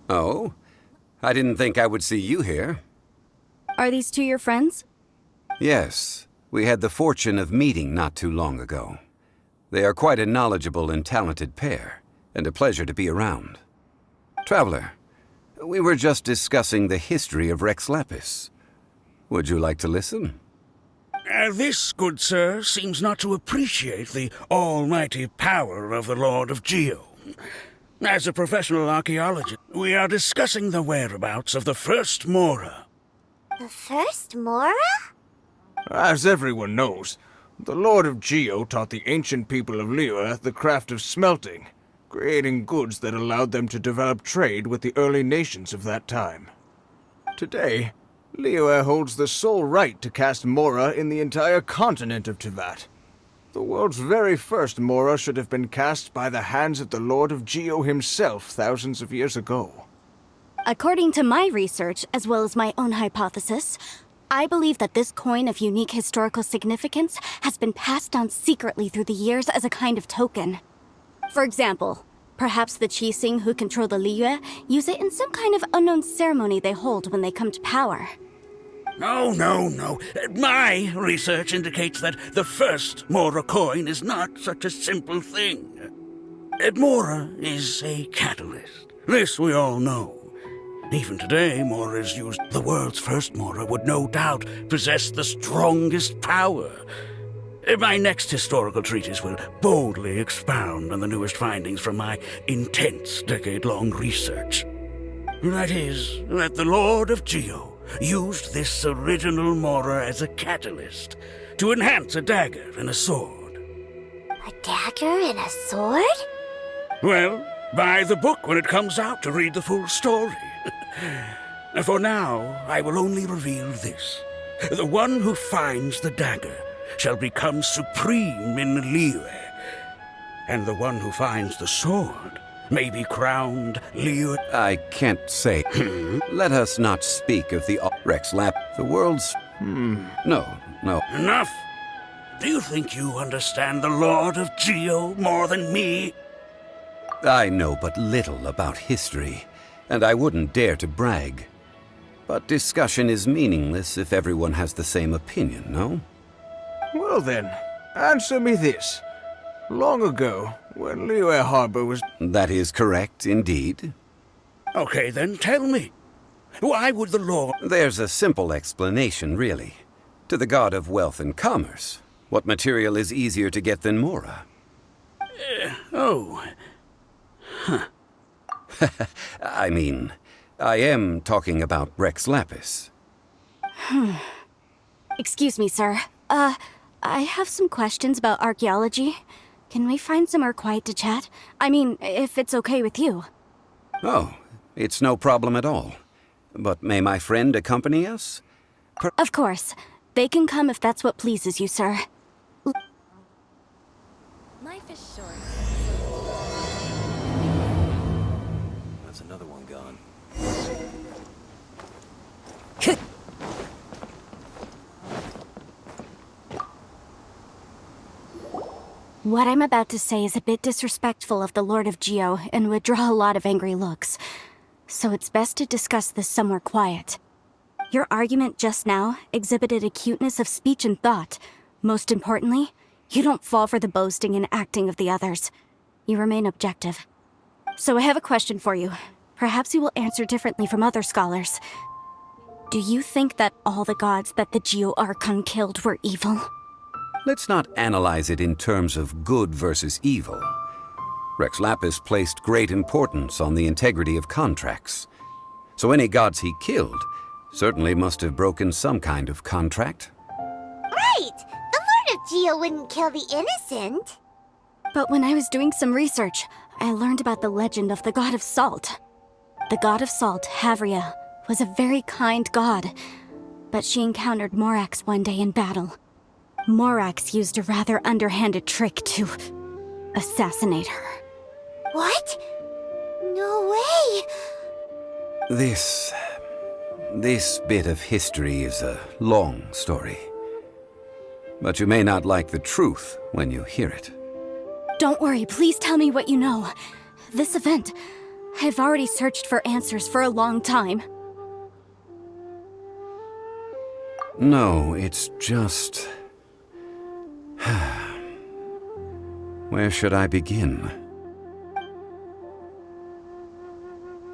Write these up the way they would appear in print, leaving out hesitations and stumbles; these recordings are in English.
Oh? I didn't think I would see you here. Are these two your friends? Yes. We had the fortune of meeting not too long ago. They are quite a knowledgeable and talented pair, and a pleasure to be around. Traveler, we were just discussing the history of Rex Lapis. Would you like to listen? This, good sir, seems not to appreciate the almighty power of the Lord of Geo. As a professional archaeologist, we are discussing the whereabouts of the first Mora. The first Mora? As everyone knows, the Lord of Geo taught the ancient people of Liyue the craft of smelting, creating goods that allowed them to develop trade with the early nations of that time. Today, Liyue holds the sole right to cast Mora in the entire continent of Teyvat. The world's very first Mora should have been cast by the hands of the Lord of Geo himself thousands of years ago. According to my research, as well as my own hypothesis, I believe that this coin of unique historical significance has been passed down secretly through the years as a kind of token. For example, perhaps the Qixing who control the Liyue use it in some kind of unknown ceremony they hold when they come to power. No. My research indicates that the first Mora coin is not such a simple thing. Mora is a catalyst. This we all know. Even today, Mora is used. The world's first Mora would no doubt possess the strongest power. My next historical treatise will boldly expound on the newest findings from my intense decade-long research. That is, that the Lord of Geo used this original Mora as a catalyst to enhance a dagger and a sword. A dagger and a sword? Well, buy the book when it comes out to read the full story. For now, I will only reveal this. The one who finds the dagger shall become supreme in Liyue, and the one who finds the sword may be crowned Liyue. I can't say. Let us not speak of the Rex Lap. The world's... No. Enough! Do you think you understand the Lord of Geo more than me? I know but little about history, and I wouldn't dare to brag. But discussion is meaningless if everyone has the same opinion, no? Well then, answer me this. Long ago, when Liyue Harbor was... That is correct, indeed. Okay, then tell me. Why would the Lord... There's a simple explanation, really. To the god of wealth and commerce, what material is easier to get than Mora? I mean, I am talking about Rex Lapis. Excuse me, sir. I have some questions about archaeology. Can we find somewhere quiet to chat? I mean, if it's okay with you. Oh, it's no problem at all. But may my friend accompany us? Of course. They can come if that's what pleases you, sir. Life is short. That's another one gone. What I'm about to say is a bit disrespectful of the Lord of Geo and would draw a lot of angry looks. So it's best to discuss this somewhere quiet. Your argument just now exhibited acuteness of speech and thought. Most importantly, you don't fall for the boasting and acting of the others. You remain objective. So I have a question for you. Perhaps you will answer differently from other scholars. Do you think that all the gods that the Geo Archon killed were evil? Let's not analyze it in terms of good versus evil. Rex Lapis placed great importance on the integrity of contracts. So any gods he killed certainly must have broken some kind of contract. Right! The Lord of Geo wouldn't kill the innocent. But when I was doing some research, I learned about the legend of the god of salt. The god of salt, Havria, was a very kind god, but she encountered Morax one day in battle. Morax used a rather underhanded trick to assassinate her. What? No way! This bit of history is a long story. But you may not like the truth when you hear it. Don't worry, please tell me what you know. This event, I've already searched for answers for a long time. No, it's just... Where should I begin?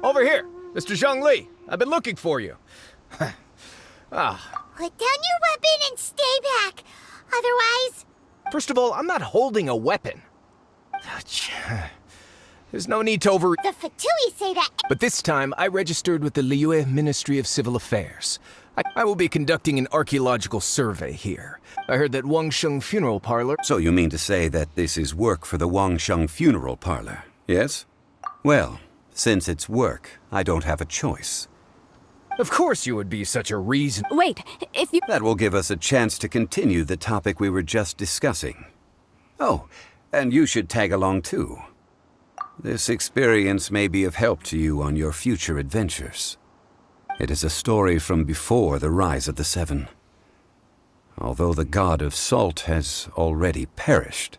Over here! Mr. Zhongli! I've been looking for you. Put down your weapon and stay back. Otherwise... First of all, I'm not holding a weapon. There's no need to The Fatui say that... But this time, I registered with the Liyue Ministry of Civil Affairs. I will be conducting an archaeological survey here. I heard that Wangsheng Funeral Parlor... So you mean to say that this is work for the Wangsheng Funeral Parlor, yes? Well, since it's work, I don't have a choice. Of course you would be such a reason... Wait, if you... That will give us a chance to continue the topic we were just discussing. Oh, and you should tag along too. This experience may be of help to you on your future adventures. It is a story from before the rise of the Seven. Although the god of salt has already perished,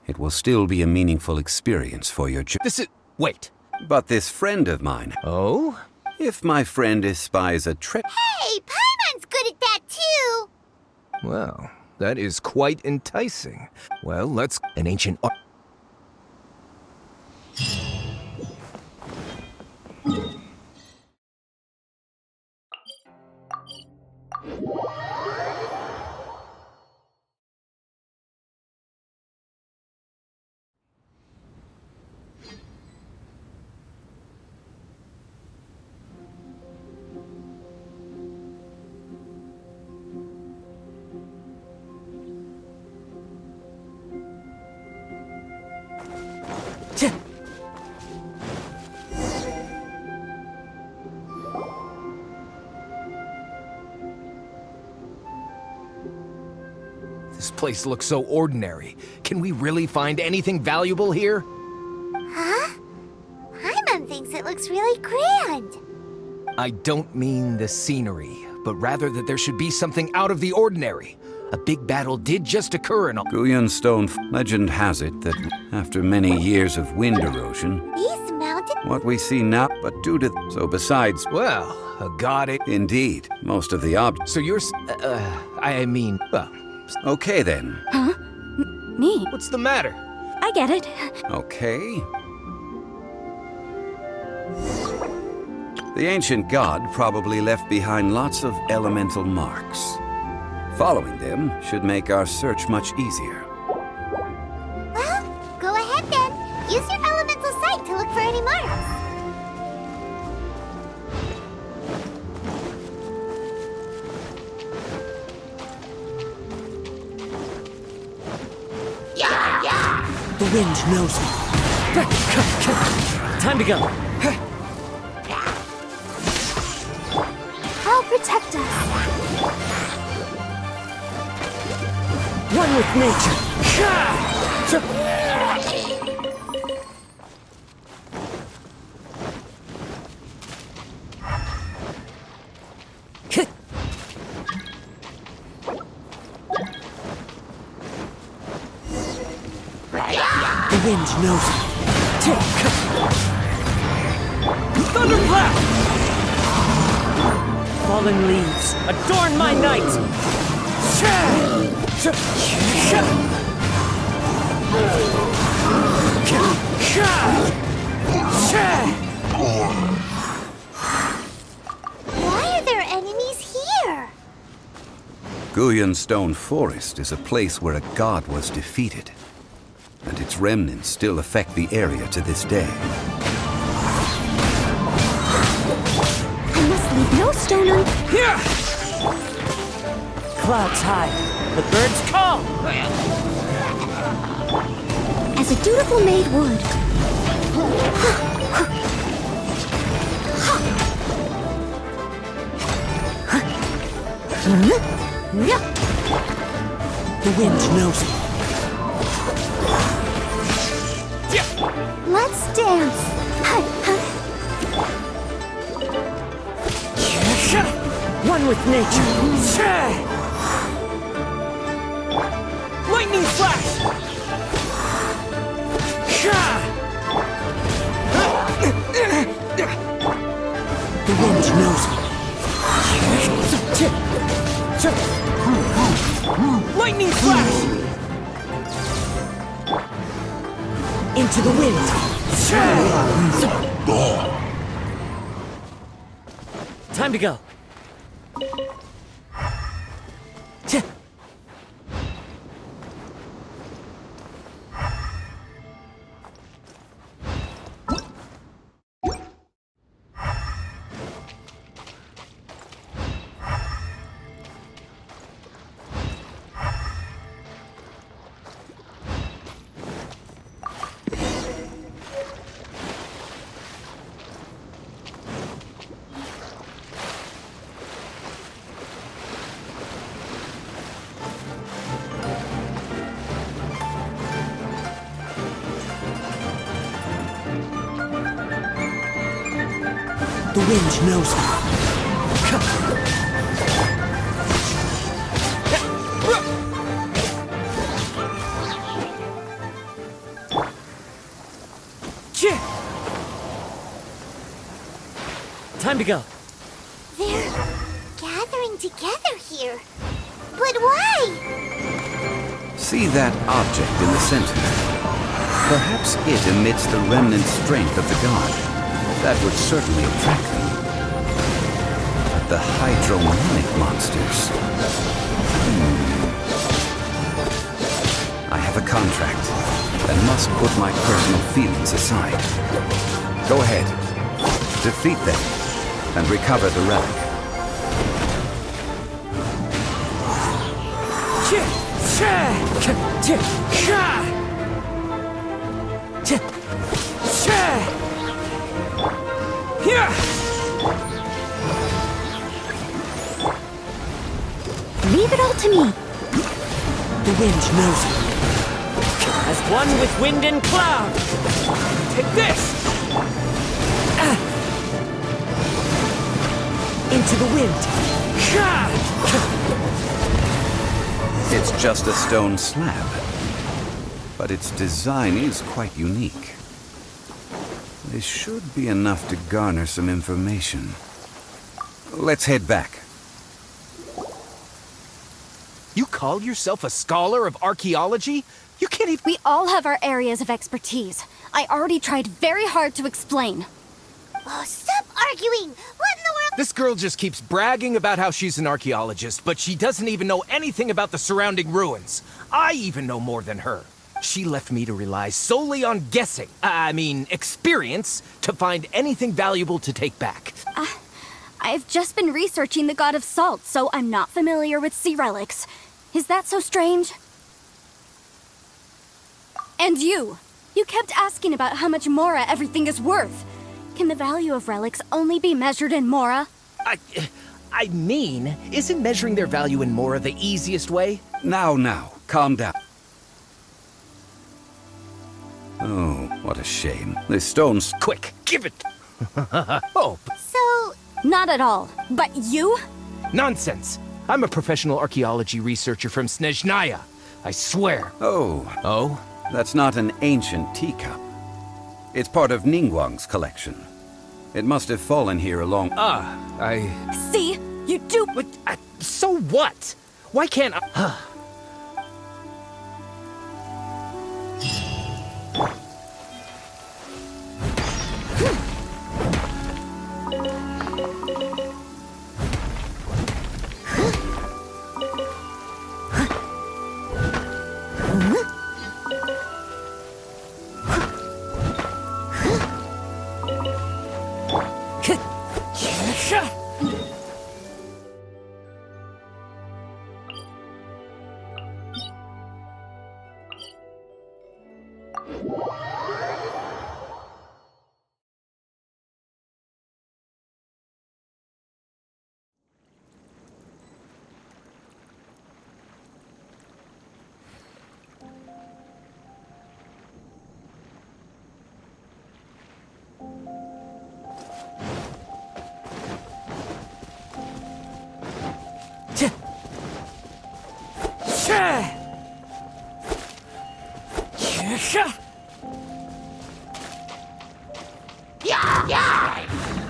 it will still be a meaningful experience for your journey. This is... Wait. But this friend of mine... Oh? If my friend espies a trick... Hey, Paimon's good at that too! Well, that is quite enticing. Well, let's... An ancient... This place looks so ordinary. Can we really find anything valuable here? Huh? Paimon thinks it looks really grand. I don't mean the scenery, but rather that there should be something out of the ordinary. A big battle did just occur and all. Guyan Stone legend has it that after many years of wind erosion, These mountains... what we see now, but due to... So besides... Well, a god... Indeed, most of the objects... So you're... I mean... Well... Okay then. Huh? Me? What's the matter? I get it. Okay. The ancient god probably left behind lots of elemental marks. Following them should make our search much easier. Well, go ahead then. Use your elemental sight to look for any marks. The wind knows me. Time to go. I'll protect us. One with nature. The wind knows me. Thunderclap! Fallen leaves, adorn my night! Why are there enemies here? Guyan Stone Forest is a place where a god was defeated, and its remnants still affect the area to this day. I must leave no stone un... Here! Clouds hide, the birds call! As a dutiful maid would. The wind knows me. Let's dance. One with nature. Lightning flash! wind knows me. Lightning flash! Into the wind. Time to go. The wind knows me. Time to go. They're gathering together here. But why? See that object in the center? Perhaps it emits the remnant strength of the god. That would certainly attract them. But the hydromonic monsters... I have a contract and must put my personal feelings aside. Go ahead. Defeat them and recover the relic. Leave it all to me. The wind knows me. As one with wind and cloud. Take this! Into the wind. It's just a stone slab, but its design is quite unique. This should be enough to garner some information. Let's head back. You call yourself a scholar of archaeology? You can't even... We all have our areas of expertise. I already tried very hard to explain. Oh, stop arguing! What in the world? This girl just keeps bragging about how she's an archaeologist, but she doesn't even know anything about the surrounding ruins. I even know more than her. She left me to rely solely on guessing, experience, to find anything valuable to take back. I've just been researching the god of salt, so I'm not familiar with sea relics. Is that so strange? And you kept asking about how much Mora everything is worth. Can the value of relics only be measured in Mora? Isn't measuring their value in Mora the easiest way? Now, calm down. Oh, what a shame. This stone's... Quick, give it! Oh, So, Not at all. But you? nonsense! I'm a professional archaeology researcher from Snezhnaya. I swear. Oh, Oh? that's not an ancient teacup. It's part of Ningguang's collection. It must have fallen here along... See? You do... But, so what? Why can't I...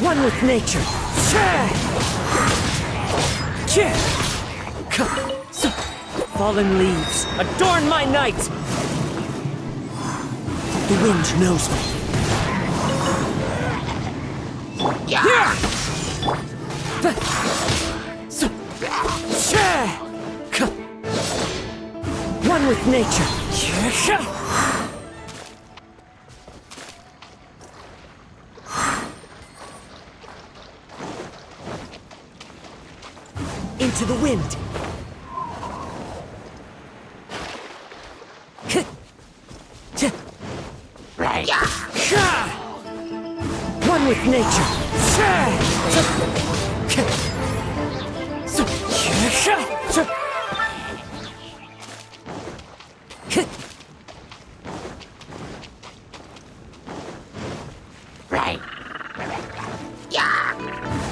One with nature. Fallen leaves, adorn my night! The wind knows me. One with nature. Into the wind. One with nature.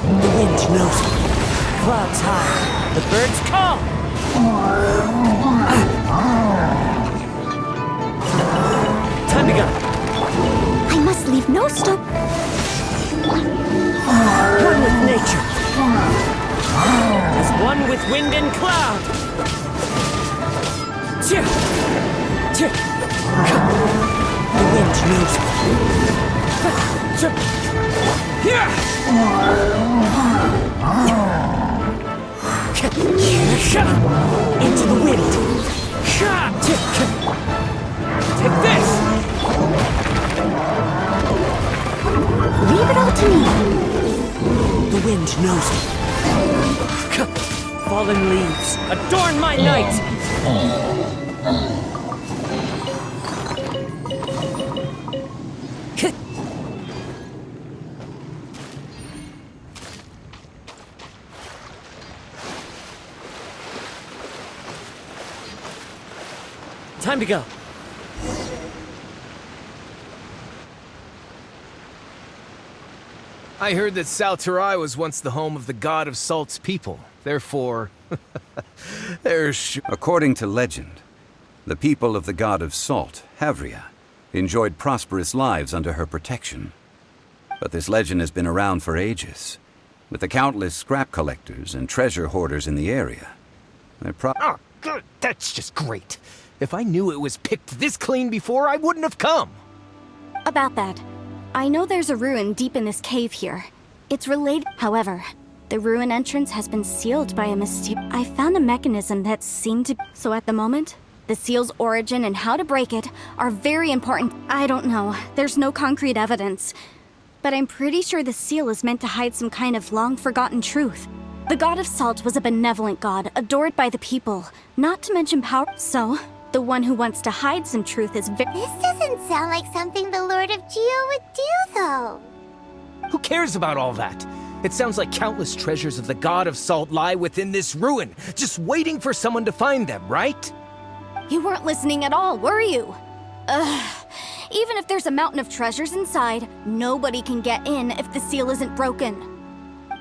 The wind knows me. Clouds high, the birds call. Time to go. I must leave no stone. One with nature. As one with wind and cloud. The wind knows me. Into the wind. Take this! Leave it all to me. The wind knows me. Fallen leaves, adorn my night! Time to go. I heard that Salterai was once the home of the god of Salt's people. Therefore, According to legend, the people of the god of Salt, Havria, enjoyed prosperous lives under her protection. But this legend has been around for ages, with the countless scrap collectors and treasure hoarders in the area. Oh, good. That's just great. If I knew it was picked this clean before, I wouldn't have come. About that, I know there's a ruin deep in this cave here. It's related. However, the ruin entrance has been sealed by a mysterious. I found a mechanism that seemed to. So at the moment, the seal's origin and how to break it are very important. I don't know. There's no concrete evidence. But I'm pretty sure the seal is meant to hide some kind of long-forgotten truth. The god of Salt was a benevolent god, adored by the people, not to mention power. So, the one who wants to hide some truth is very. This doesn't sound like something the Lord of Geo would do, though. Who cares about all that? It sounds like countless treasures of the god of Salt lie within this ruin, just waiting for someone to find them, right? You weren't listening at all, were you? Ugh. Even if there's a mountain of treasures inside, nobody can get in if the seal isn't broken.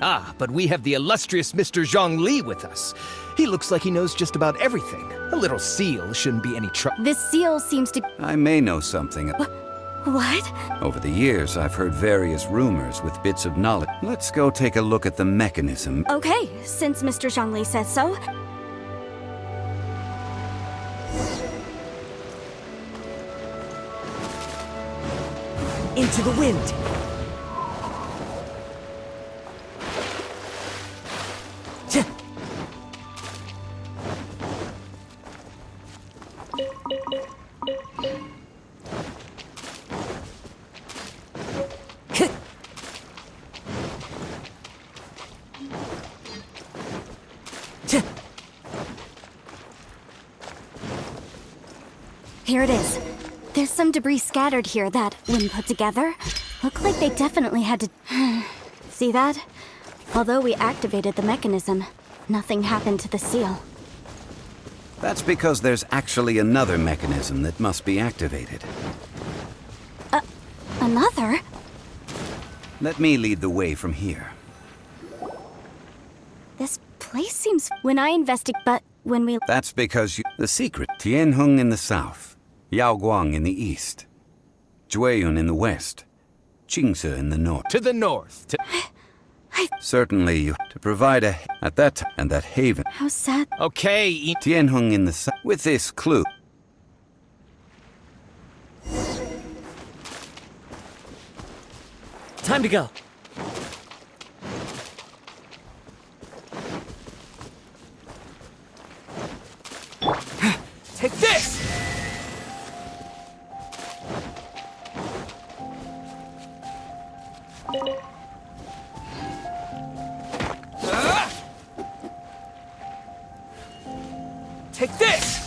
Ah, but we have the illustrious Mr. Zhongli with us. He looks like he knows just about everything. A little seal shouldn't be any trouble. This seal seems to. I may know something. What? Over the years, I've heard various rumors with bits of knowledge. Let's go take a look at the mechanism. Okay, since Mr. Zhongli says so. Into the wind. Here it is. There's some debris scattered here that, when put together, look like they definitely had to. See that? Although we activated the mechanism, nothing happened to the seal. That's because there's actually another mechanism that must be activated. Another? Let me lead the way from here. This place seems. When I investigate, but when we. That's because the secret. Tianheng in the south, Yaoguang in the east, Jueyun in the west, Qingse in the north. To the north. Certainly, you to provide at that and that haven. How sad. Okay, Tianheng in the with this clue. Time to go. take this! Take this!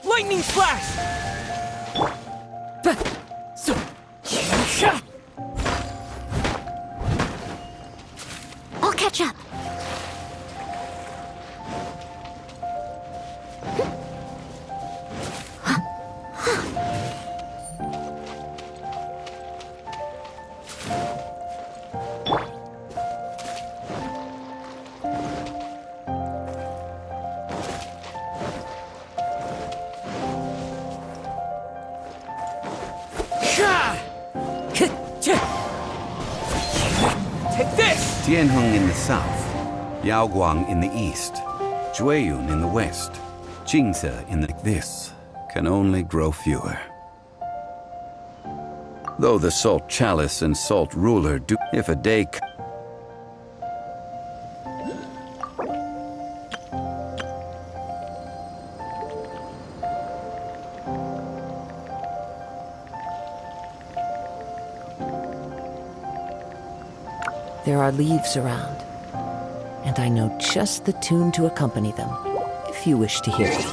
Lightning flash! I'll catch up. Take this! Tianheng in the south, Yaoguang in the east, Jueyun in the west, Jingze in the... This can only grow fewer. Though the Salt Chalice and Salt Ruler do... If a day... There are leaves around, and I know just the tune to accompany them, if you wish to hear it.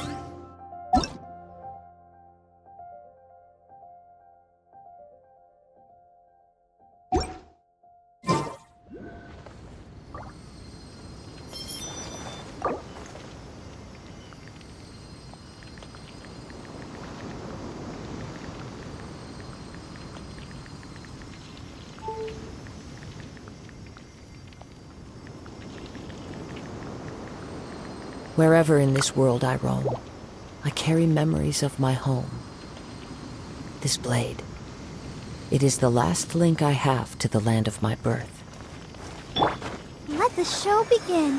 Wherever in this world I roam, I carry memories of my home. This blade, it is the last link I have to the land of my birth. Let the show begin.